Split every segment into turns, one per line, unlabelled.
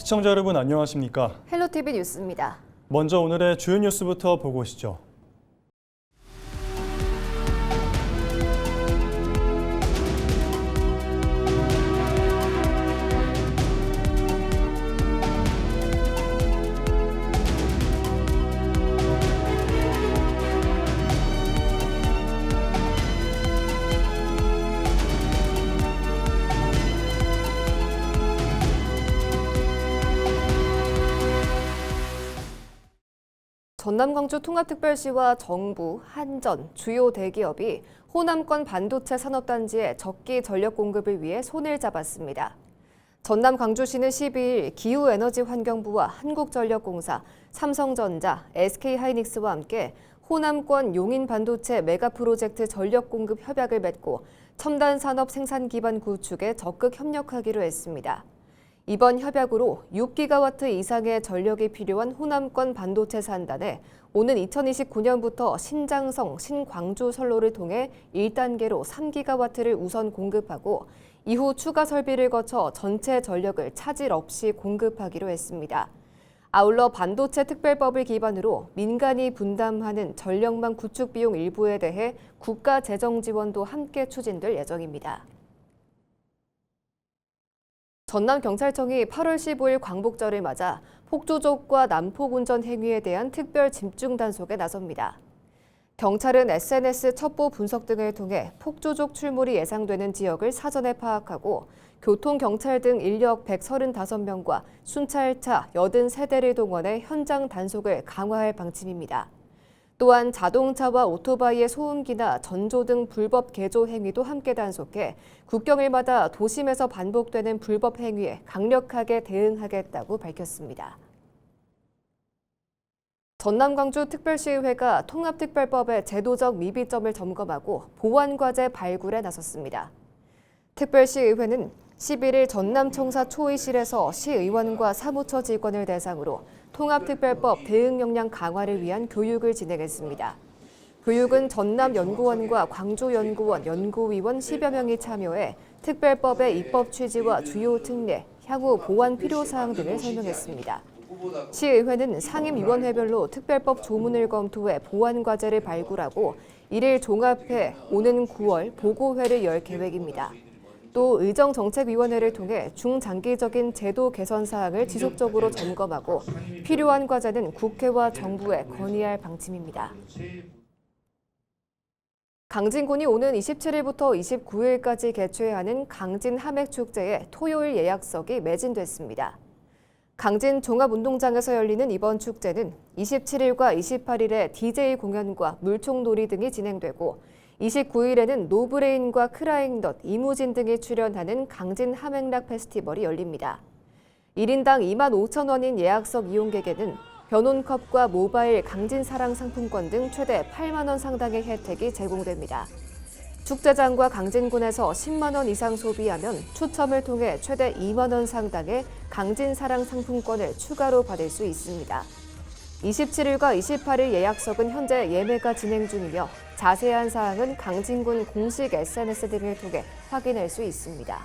시청자 여러분 안녕하십니까?
헬로티비 뉴스입니다.
먼저 오늘의 주요 뉴스부터 보고 오시죠.
전남 광주 통합특별시와 정부, 한전, 주요 대기업이 호남권 반도체 산업단지의 적기 전력 공급을 위해 손을 잡았습니다. 전남 광주시는 12일 기후에너지환경부와 한국전력공사, 삼성전자, SK하이닉스와 함께 호남권 용인 반도체 메가 프로젝트 전력 공급 협약을 맺고 첨단 산업 생산 기반 구축에 적극 협력하기로 했습니다. 이번 협약으로 6기가와트 이상의 전력이 필요한 호남권 반도체 산단에 오는 2029년부터 신장성, 신광주 선로를 통해 1단계로 3기가와트를 우선 공급하고 이후 추가 설비를 거쳐 전체 전력을 차질 없이 공급하기로 했습니다. 아울러 반도체 특별법을 기반으로 민간이 분담하는 전력망 구축 비용 일부에 대해 국가 재정 지원도 함께 추진될 예정입니다. 전남경찰청이 8월 15일 광복절을 맞아 폭주족과 난폭 운전 행위에 대한 특별 집중 단속에 나섭니다. 경찰은 SNS 첩보 분석 등을 통해 폭주족 출몰이 예상되는 지역을 사전에 파악하고 교통경찰 등 인력 135명과 순찰차 83대를 동원해 현장 단속을 강화할 방침입니다. 또한 자동차와 오토바이의 소음기나 전조 등 불법 개조 행위도 함께 단속해 국경일마다 도심에서 반복되는 불법 행위에 강력하게 대응하겠다고 밝혔습니다. 전남광주특별시의회가 통합특별법의 제도적 미비점을 점검하고 보완과제 발굴에 나섰습니다. 특별시의회는 11일 전남청사 초의실에서 시의원과 사무처 직원을 대상으로 통합특별법 대응 역량 강화를 위한 교육을 진행했습니다. 교육은 전남연구원과 광주연구원 연구위원 10여 명이 참여해 특별법의 입법 취지와 주요 특례, 향후 보완 필요사항 등을 설명했습니다. 시의회는 상임위원회별로 특별법 조문을 검토해 보완 과제를 발굴하고 이를 종합해 오는 9월 보고회를 열 계획입니다. 또 의정정책위원회를 통해 중장기적인 제도 개선 사항을 지속적으로 점검하고 필요한 과제는 국회와 정부에 건의할 방침입니다. 강진군이 오는 27일부터 29일까지 개최하는 강진 함액축제에 토요일 예약석이 매진됐습니다. 강진 종합운동장에서 열리는 이번 축제는 27일과 28일에 DJ 공연과 물총놀이 등이 진행되고 29일에는 노브레인과 크라잉넛, 이무진 등이 출연하는 강진 함행락 페스티벌이 열립니다. 1인당 25,000원인 예약석 이용객에는 변온컵과 모바일 강진사랑 상품권 등 최대 8만 원 상당의 혜택이 제공됩니다. 축제장과 강진군에서 10만 원 이상 소비하면 추첨을 통해 최대 2만 원 상당의 강진사랑 상품권을 추가로 받을 수 있습니다. 27일과 28일 예약석은 현재 예매가 진행 중이며 자세한 사항은 강진군 공식 SNS 등을 통해 확인할 수 있습니다.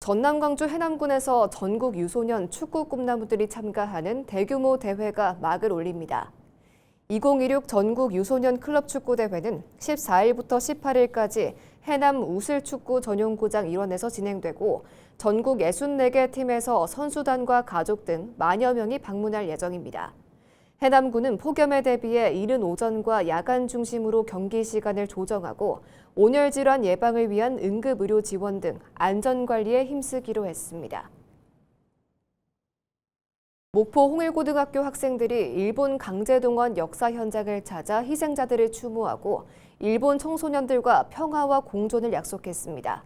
전남 광주 해남군에서 전국 유소년 축구 꿈나무들이 참가하는 대규모 대회가 막을 올립니다. 2016 전국 유소년 클럽 축구 대회는 14일부터 18일까지 해남 우슬축구 전용구장 일원에서 진행되고 전국 64개 팀에서 선수단과 가족 등 만여 명이 방문할 예정입니다. 해남군은 폭염에 대비해 이른 오전과 야간 중심으로 경기 시간을 조정하고 온열 질환 예방을 위한 응급의료 지원 등 안전관리에 힘쓰기로 했습니다. 목포 홍일고등학교 학생들이 일본 강제동원 역사 현장을 찾아 희생자들을 추모하고 일본 청소년들과 평화와 공존을 약속했습니다.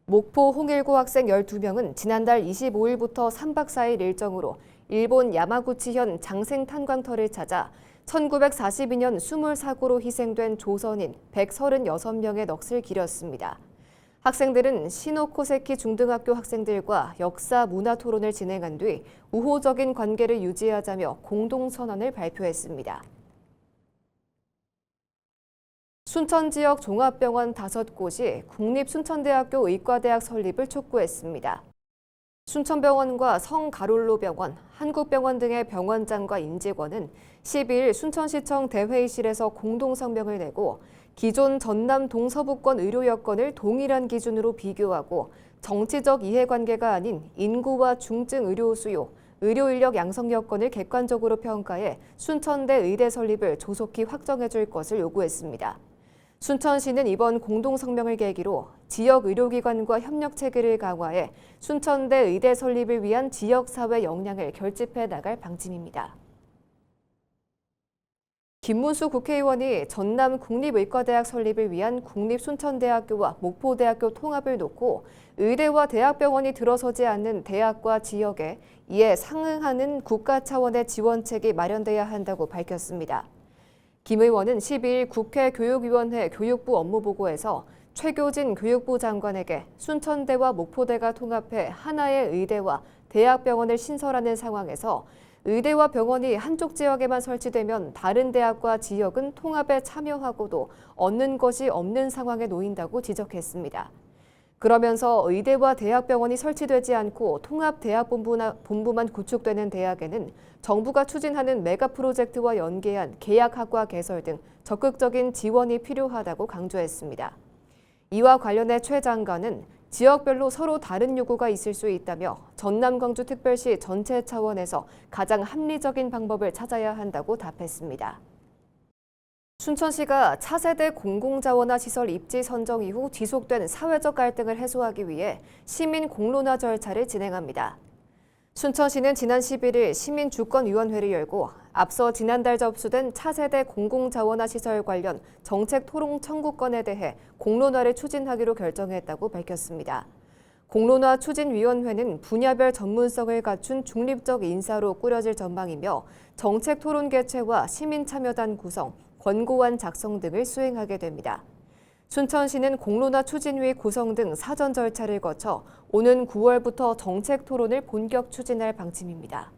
목포 홍일고 학생 12명은 지난달 25일부터 3박 4일 일정으로 일본 야마구치현 장생 탄광터를 찾아 1942년 수물 사고로 희생된 조선인 136명의 넋을 기렸습니다. 학생들은 시노코세키 중등학교 학생들과 역사 문화 토론을 진행한 뒤 우호적인 관계를 유지하자며 공동선언을 발표했습니다. 순천 지역 종합병원 5곳이 국립순천대학교 의과대학 설립을 촉구했습니다. 순천병원과 성가롤로병원, 한국병원 등의 병원장과 임직원은 12일 순천시청 대회의실에서 공동성명을 내고 기존 전남 동서부권 의료 여건을 동일한 기준으로 비교하고 정치적 이해관계가 아닌 인구와 중증 의료 수요, 의료 인력 양성 여건을 객관적으로 평가해 순천대 의대 설립을 조속히 확정해 줄 것을 요구했습니다. 순천시는 이번 공동성명을 계기로 지역 의료기관과 협력 체계를 강화해 순천대 의대 설립을 위한 지역사회 역량을 결집해 나갈 방침입니다. 김문수 국회의원이 전남 국립의과대학 설립을 위한 국립순천대학교와 목포대학교 통합을 놓고 의대와 대학병원이 들어서지 않는 대학과 지역에 이에 상응하는 국가 차원의 지원책이 마련돼야 한다고 밝혔습니다. 김 의원은 12일 국회 교육위원회 교육부 업무보고에서 최교진 교육부 장관에게 순천대와 목포대가 통합해 하나의 의대와 대학병원을 신설하는 상황에서 의대와 병원이 한쪽 지역에만 설치되면 다른 대학과 지역은 통합에 참여하고도 얻는 것이 없는 상황에 놓인다고 지적했습니다. 그러면서 의대와 대학병원이 설치되지 않고 통합대학본부만 구축되는 대학에는 정부가 추진하는 메가 프로젝트와 연계한 계약학과 개설 등 적극적인 지원이 필요하다고 강조했습니다. 이와 관련해 최 장관은 지역별로 서로 다른 요구가 있을 수 있다며 전남 광주특별시 전체 차원에서 가장 합리적인 방법을 찾아야 한다고 답했습니다. 순천시가 차세대 공공자원화 시설 입지 선정 이후 지속된 사회적 갈등을 해소하기 위해 시민 공론화 절차를 진행합니다. 순천시는 지난 11일 시민주권위원회를 열고 앞서 지난달 접수된 차세대 공공자원화 시설 관련 정책 토론 청구건에 대해 공론화를 추진하기로 결정했다고 밝혔습니다. 공론화 추진위원회는 분야별 전문성을 갖춘 중립적 인사로 꾸려질 전망이며 정책 토론 개최와 시민참여단 구성, 권고안 작성 등을 수행하게 됩니다. 순천시는 공론화 추진위 구성 등 사전 절차를 거쳐 오는 9월부터 정책 토론을 본격 추진할 방침입니다.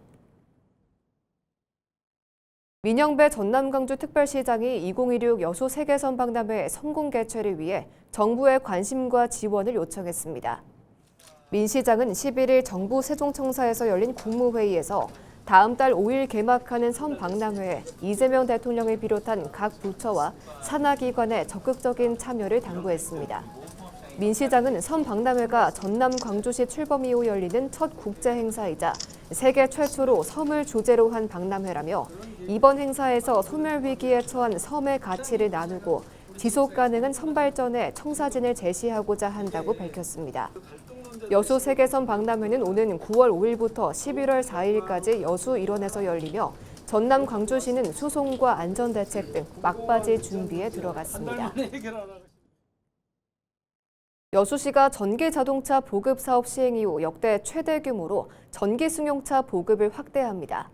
민영배 전남광주특별시장이 2016 여수 세계선 박람회 성공 개최를 위해 정부의 관심과 지원을 요청했습니다. 민 시장은 11일 정부 세종청사에서 열린 국무회의에서 다음 달 5일 개막하는 선박람회에 이재명 대통령을 비롯한 각 부처와 산하기관의 적극적인 참여를 당부했습니다. 민 시장은 선박람회가 전남 광주시 출범 이후 열리는 첫 국제 행사이자 세계 최초로 섬을 주제로 한 박람회라며 이번 행사에서 소멸 위기에 처한 섬의 가치를 나누고 지속 가능한 섬 발전에 청사진을 제시하고자 한다고 밝혔습니다. 여수 세계선 박람회는 오는 9월 5일부터 11월 4일까지 여수 일원에서 열리며 전남 광주시는 수송과 안전대책 등 막바지 준비에 들어갔습니다. 여수시가 전기자동차 보급 사업 시행 이후 역대 최대 규모로 전기승용차 보급을 확대합니다.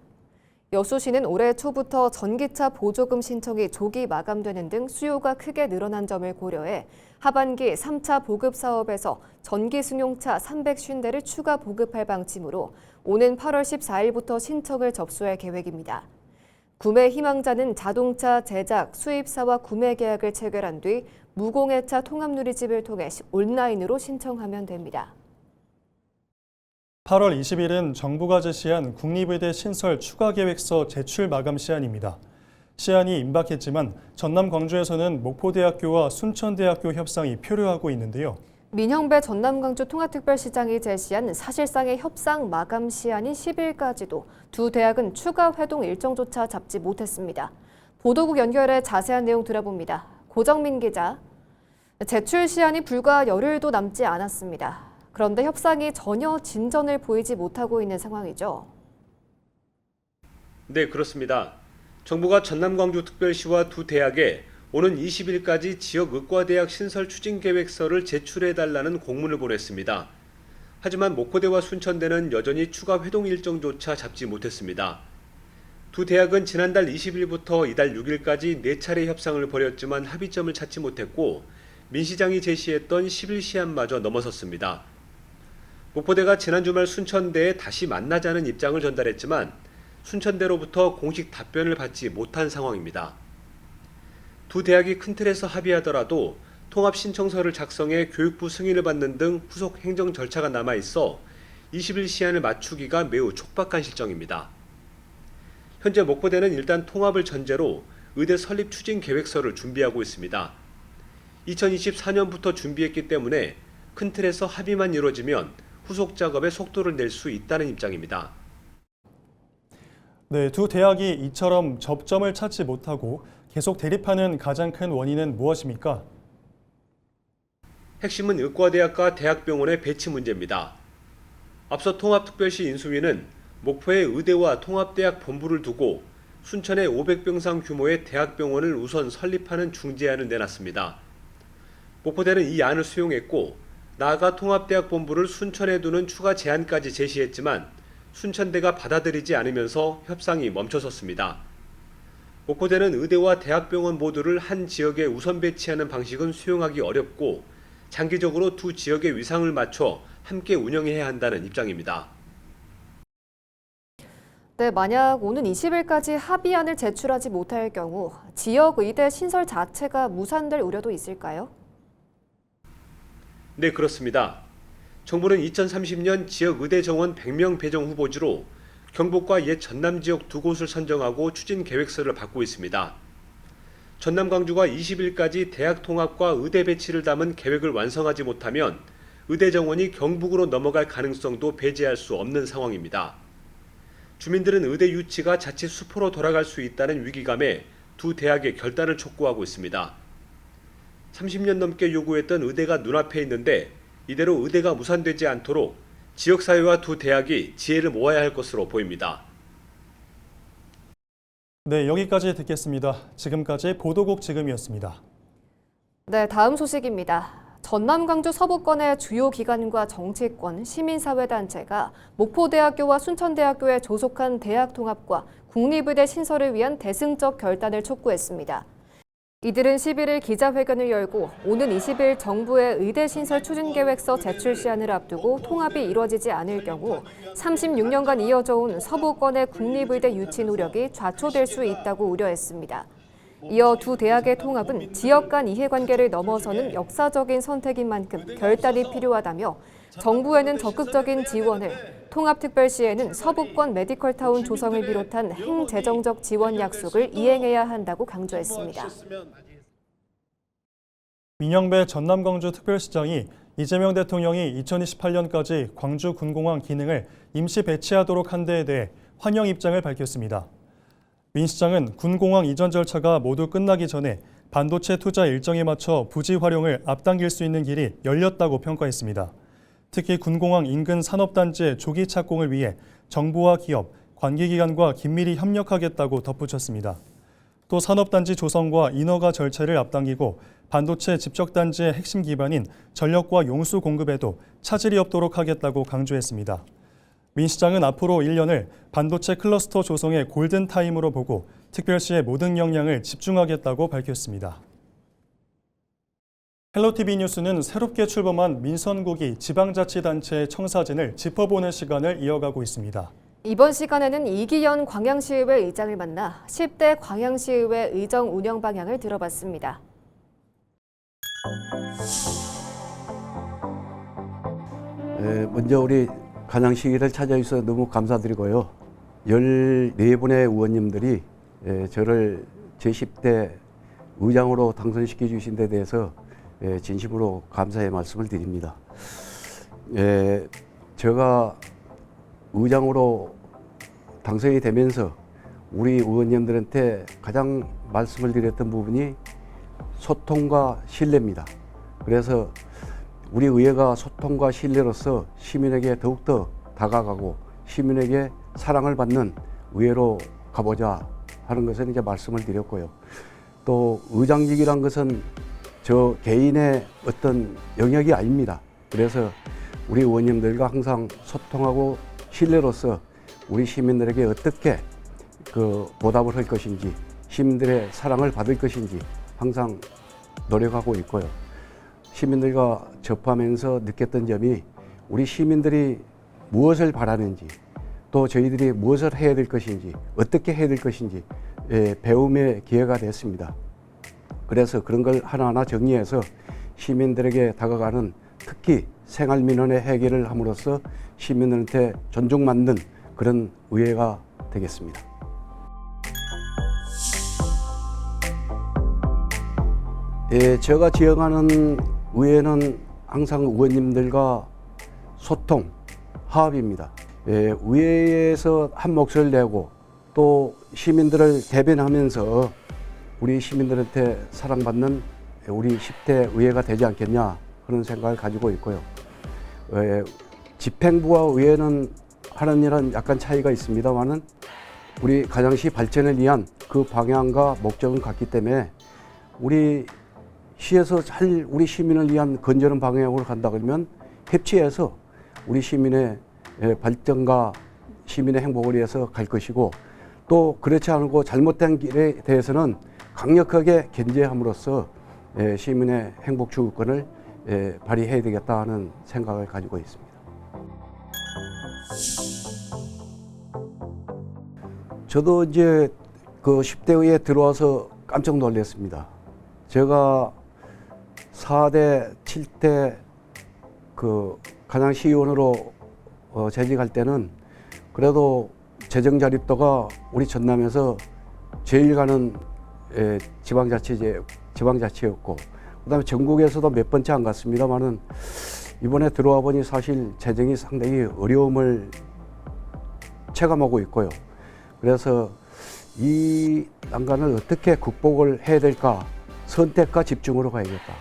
여수시는 올해 초부터 전기차 보조금 신청이 조기 마감되는 등 수요가 크게 늘어난 점을 고려해 하반기 3차 보급 사업에서 전기승용차 350대를 추가 보급할 방침으로 오는 8월 14일부터 신청을 접수할 계획입니다. 구매 희망자는 자동차 제작, 수입사와 구매 계약을 체결한 뒤 무공해차 통합누리집을 통해 온라인으로 신청하면 됩니다.
8월 20일은 정부가 제시한 국립의대 신설 추가 계획서 제출 마감 시한입니다. 시한이 임박했지만 전남 광주에서는 목포대학교와 순천대학교 협상이 표류하고 있는데요.
민형배 전남광주 통합특별시장이 제시한 사실상의 협상 마감 시한인 10일까지도 두 대학은 추가 회동 일정조차 잡지 못했습니다. 보도국 연결해 자세한 내용 들어봅니다. 고정민 기자, 제출 시한이 불과 열흘도 남지 않았습니다. 그런데 협상이 전혀 진전을 보이지 못하고 있는 상황이죠.
네, 그렇습니다. 정부가 전남광주특별시와 두 대학에 오는 20일까지 지역의과대학 신설 추진계획서를 제출해달라는 공문을 보냈습니다. 하지만 목포대와 순천대는 여전히 추가 회동 일정조차 잡지 못했습니다. 두 대학은 지난달 20일부터 이달 6일까지 4차례 협상을 벌였지만 합의점을 찾지 못했고 민 시장이 제시했던 10일 시한마저 넘어섰습니다. 목포대가 지난 주말 순천대에 다시 만나자는 입장을 전달했지만 순천대로부터 공식 답변을 받지 못한 상황입니다. 두 대학이 큰 틀에서 합의하더라도 통합 신청서를 작성해 교육부 승인을 받는 등 후속 행정 절차가 남아있어 20일 시한을 맞추기가 매우 촉박한 실정입니다. 현재 목포대는 일단 통합을 전제로 의대 설립 추진 계획서를 준비하고 있습니다. 2024년부터 준비했기 때문에 큰 틀에서 합의만 이루어지면 후속 작업에 속도를 낼 수 있다는 입장입니다.
네, 두 대학이 이처럼 접점을 찾지 못하고 계속 대립하는 가장 큰 원인은 무엇입니까?
핵심은 의과대학과 대학병원의 배치 문제입니다. 앞서 통합특별시 인수위는 목포에 의대와 통합대학 본부를 두고 순천에 500병상 규모의 대학병원을 우선 설립하는 중재안을 내놨습니다. 목포대는 이 안을 수용했고 나아가 통합대학 본부를 순천에 두는 추가 제안까지 제시했지만 순천대가 받아들이지 않으면서 협상이 멈춰섰습니다. 목포대는 의대와 대학병원 모두를 한 지역에 우선 배치하는 방식은 수용하기 어렵고 장기적으로 두 지역의 위상을 맞춰 함께 운영해야 한다는 입장입니다.
네, 만약 오는 20일까지 합의안을 제출하지 못할 경우 지역 의대 신설 자체가 무산될 우려도 있을까요?
네, 그렇습니다. 정부는 2030년 지역 의대 정원 100명 배정 후보지로 경북과 옛 전남 지역 두 곳을 선정하고 추진 계획서를 받고 있습니다. 전남 광주가 20일까지 대학 통합과 의대 배치를 담은 계획을 완성하지 못하면 의대 정원이 경북으로 넘어갈 가능성도 배제할 수 없는 상황입니다. 주민들은 의대 유치가 자칫 수포로 돌아갈 수 있다는 위기감에 두 대학의 결단을 촉구하고 있습니다. 30년 넘게 요구했던 의대가 눈앞에 있는데 이대로 의대가 무산되지 않도록 지역사회와 두 대학이 지혜를 모아야 할 것으로 보입니다.
네, 여기까지 듣겠습니다. 지금까지 보도국 지금이었습니다.
네, 다음 소식입니다. 전남 광주 서부권의 주요 기관과 정치권, 시민사회단체가 목포대학교와 순천대학교에 조속한 대학 통합과 국립의대 신설을 위한 대승적 결단을 촉구했습니다. 이들은 11일 기자회견을 열고 오는 20일 정부의 의대 신설 추진계획서 제출 시한을 앞두고 통합이 이루어지지 않을 경우 36년간 이어져 온 서부권의 국립의대 유치 노력이 좌초될 수 있다고 우려했습니다. 이어 두 대학의 통합은 지역 간 이해관계를 넘어서는 역사적인 선택인 만큼 결단이 필요하다며 정부에는 적극적인 지원을, 통합특별시에는 서부권 메디컬타운 조성을 비롯한 행재정적 지원 약속을 이행해야 한다고 강조했습니다.
민영배 전남광주특별시장이 이재명 대통령이 2028년까지 광주군공항 기능을 임시 배치하도록 한 데에 대해 환영 입장을 밝혔습니다. 민 시장은 군공항 이전 절차가 모두 끝나기 전에 반도체 투자 일정에 맞춰 부지 활용을 앞당길 수 있는 길이 열렸다고 평가했습니다. 특히 군공항 인근 산업단지의 조기 착공을 위해 정부와 기업, 관계기관과 긴밀히 협력하겠다고 덧붙였습니다. 또 산업단지 조성과 인허가 절차를 앞당기고 반도체 집적단지의 핵심 기반인 전력과 용수 공급에도 차질이 없도록 하겠다고 강조했습니다. 민 시장은 앞으로 1년을 반도체 클러스터 조성의 골든타임으로 보고 특별시의 모든 역량을 집중하겠다고 밝혔습니다. 헬로티비 뉴스는 새롭게 출범한 민선국이 지방자치단체의 청사진을 짚어보는 시간을 이어가고 있습니다.
이번 시간에는 이기현 광양시의회 의장을 만나 10대 광양시의회 의정 운영 방향을 들어봤습니다.
먼저 우리 광양시의회를 찾아주셔서 너무 감사드리고요. 14분의 의원님들이 저를 제10대 의장으로 당선시켜 주신 데 대해서 진심으로 감사의 말씀을 드립니다. 제가 의장으로 당선이 되면서 우리 의원님들한테 가장 말씀을 드렸던 부분이 소통과 신뢰입니다. 그래서 우리 의회가 소통과 신뢰로서 시민에게 더욱더 다가가고 시민에게 사랑을 받는 의회로 가보자 하는 것을 이제 말씀을 드렸고요. 또 의장직이란 것은 저 개인의 어떤 영역이 아닙니다. 그래서 우리 의원님들과 항상 소통하고 신뢰로서 우리 시민들에게 어떻게 보답을 할 것인지, 시민들의 사랑을 받을 것인지 항상 노력하고 있고요. 시민들과 접하면서 느꼈던 점이 우리 시민들이 무엇을 바라는지, 또 저희들이 무엇을 해야 될 것인지, 어떻게 해야 될 것인지 배움의 기회가 됐습니다. 그래서 그런 걸 하나하나 정리해서 시민들에게 다가가는, 특히 생활민원의 해결을 함으로써 시민들한테 존중받는 그런 의회가 되겠습니다. 예, 제가 지역하는 의회는 항상 의원님들과 소통, 화합입니다. 예, 의회에서 한 목소리를 내고 또 시민들을 대변하면서 우리 시민들한테 사랑받는 우리 10대 의회가 되지 않겠냐 그런 생각을 가지고 있고요. 집행부와 의회는 하는 일은 약간 차이가 있습니다만은 우리 가장시 발전을 위한 그 방향과 목적은 같기 때문에 우리 시에서 잘 우리 시민을 위한 건전한 방향으로 간다 그러면 협치해서 우리 시민의 발전과 시민의 행복을 위해서 갈 것이고 또 그렇지 않고 잘못된 길에 대해서는 강력하게 견제함으로써 시민의 행복 추구권을 발휘해야 되겠다 하는 생각을 가지고 있습니다. 저도 이제 그 10대 의회에 들어와서 깜짝 놀랐습니다. 제가 4대, 7대 그 가장시의원으로 재직할 때는 그래도 재정 자립도가 우리 전남에서 제일 가는 지방자치였고 그다음에 전국에서도 몇 번째 안 갔습니다만은 이번에 들어와 보니 사실 재정이 상당히 어려움을 체감하고 있고요. 그래서 이 난관을 어떻게 극복을 해야 될까? 선택과 집중으로 가야겠다.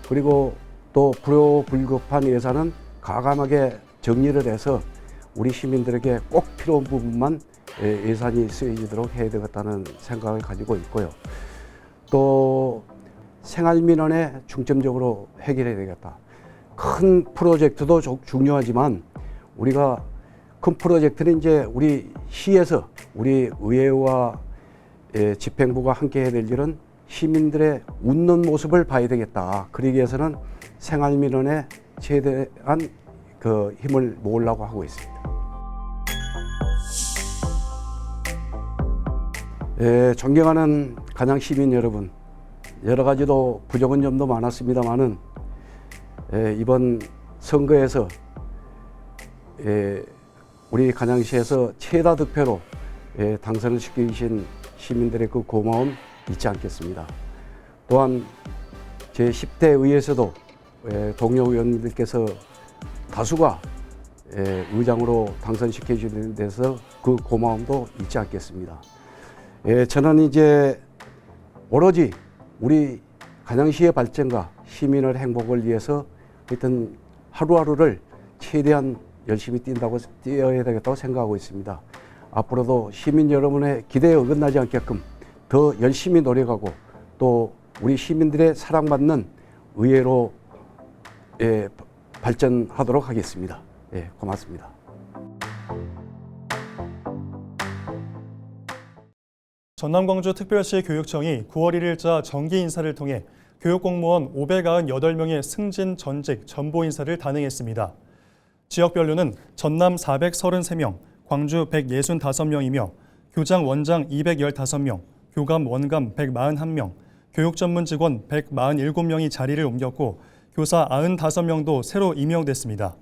그리고 또 불효불급한 예산은 과감하게 정리를 해서 우리 시민들에게 꼭 필요한 부분만 예산이 쓰여지도록 해야 되겠다는 생각을 가지고 있고요. 또 생활민원에 중점적으로 해결해야 되겠다. 큰 프로젝트도 중요하지만 우리가 큰 프로젝트는 이제 우리 시에서 우리 의회와 집행부가 함께 해야 될 일은 시민들의 웃는 모습을 봐야 되겠다. 그러기 위해서는 생활민원에 최대한 그 힘을 모으려고 하고 있습니다. 존경하는 간양 시민 여러분, 여러 가지로 부족한 점도 많았습니다만은 이번 선거에서 우리 간양시에서 최다 득표로 당선을 시키신 시민들의 그 고마움 잊지 않겠습니다. 또한 제 10대 의회에서도 동료 의원님들께서 다수가 의장으로 당선시켜 주는 데서 그 고마움도 잊지 않겠습니다. 저는 이제 오로지 우리 간양시의 발전과 시민의 행복을 위해서 하여튼 하루하루를 최대한 열심히 뛰어야 되겠다고 생각하고 있습니다. 앞으로도 시민 여러분의 기대에 어긋나지 않게끔 더 열심히 노력하고 또 우리 시민들의 사랑받는 의회로 발전하도록 하겠습니다. 고맙습니다.
전남광주특별시 교육청이 9월 1일자 정기 인사를 통해 교육공무원 598명의 승진, 전직, 전보 인사를 단행했습니다. 지역별로는 전남 433명, 광주 165명이며 교장, 원장 215명, 교감, 원감 141명, 교육 전문 직원 147명이 자리를 옮겼고 교사 95명도 새로 임명됐습니다.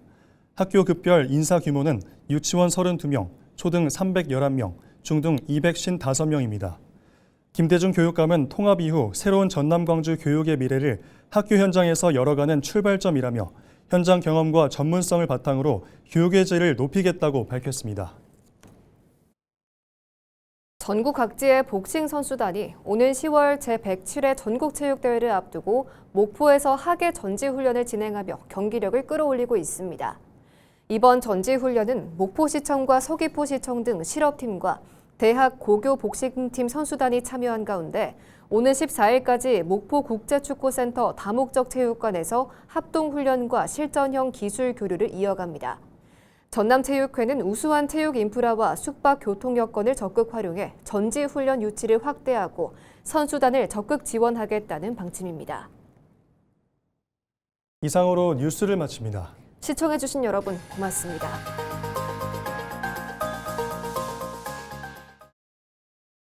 학교 급별 인사 규모는 유치원 32명, 초등 311명, 중등 255명입니다. 김대중 교육감은 통합 이후 새로운 전남광주 교육의 미래를 학교 현장에서 열어가는 출발점이라며 현장 경험과 전문성을 바탕으로 교육의 질을 높이겠다고 밝혔습니다.
전국 각지의 복싱 선수단이 오는 10월 제107회 전국체육대회를 앞두고 목포에서 하계 전지훈련을 진행하며 경기력을 끌어올리고 있습니다. 이번 전지훈련은 목포시청과 서귀포시청 등 실업팀과 대학 고교 복싱팀 선수단이 참여한 가운데 오는 14일까지 목포국제축구센터 다목적 체육관에서 합동훈련과 실전형 기술 교류를 이어갑니다. 전남체육회는 우수한 체육 인프라와 숙박 교통 여건을 적극 활용해 전지훈련 유치를 확대하고 선수단을 적극 지원하겠다는 방침입니다.
이상으로 뉴스를 마칩니다.
시청해주신 여러분 고맙습니다.